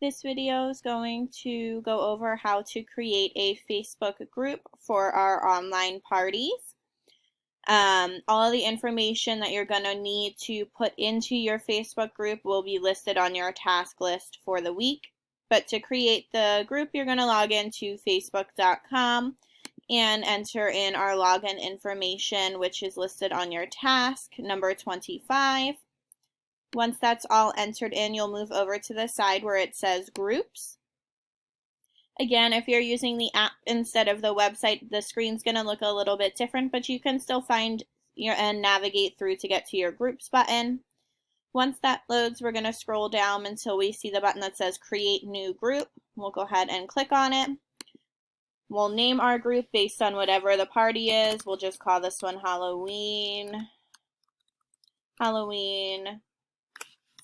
This video is going to go over how to create a Facebook group for our online parties. All of the information that you're going to need to put into your Facebook group will be listed on your task list for the week. But to create the group, you're going to log into facebook.com and enter in our login information, which is listed on your task, number 25. Once that's all entered in, you'll move over to the side where it says groups. Again, if you're using the app instead of the website, the screen's going to look a little bit different, but you can still find and navigate through to get to your groups button. Once that loads, we're going to scroll down until we see the button that says create new group. We'll go ahead and click on it. We'll name our group based on whatever the party is. We'll just call this one Halloween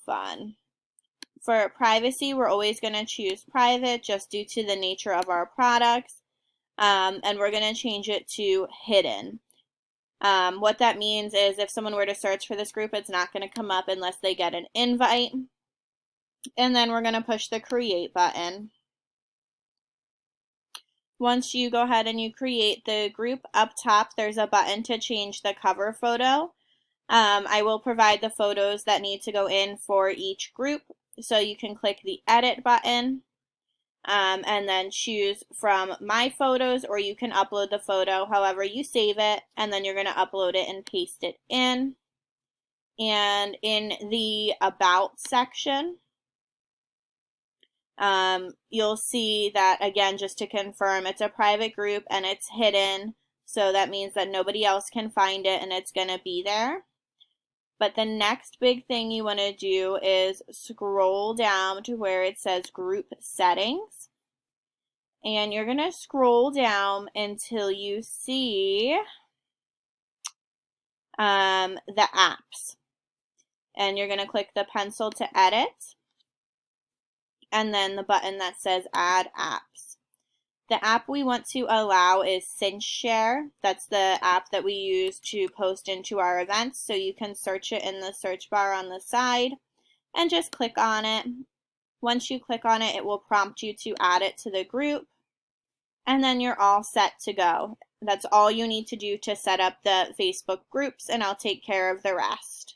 Fun. For privacy, we're always going to choose private just due to the nature of our products, and we're going to change it to hidden. What that means is if someone were to search for this group, it's not going to come up unless they get an invite. And then we're going to push the create button. Once you go ahead and you create the group, up top there's a button to change the cover photo. I will provide the photos that need to go in for each group. So you can click the edit button and then choose from my photos, or you can upload the photo however you save it, and then you're going to upload it and paste it in. And in the about section, you'll see that, again, just to confirm, it's a private group and it's hidden. So that means that nobody else can find it and it's going to be there. But the next big thing you want to do is scroll down to where it says group settings. And you're going to scroll down until you see the apps. And you're going to click the pencil to edit. And then the button that says add apps. The app we want to allow is CinchShare. That's the app that we use to post into our events. So you can search it in the search bar on the side and just click on it. Once you click on it, it will prompt you to add it to the group. And then you're all set to go. That's all you need to do to set up the Facebook groups, and I'll take care of the rest.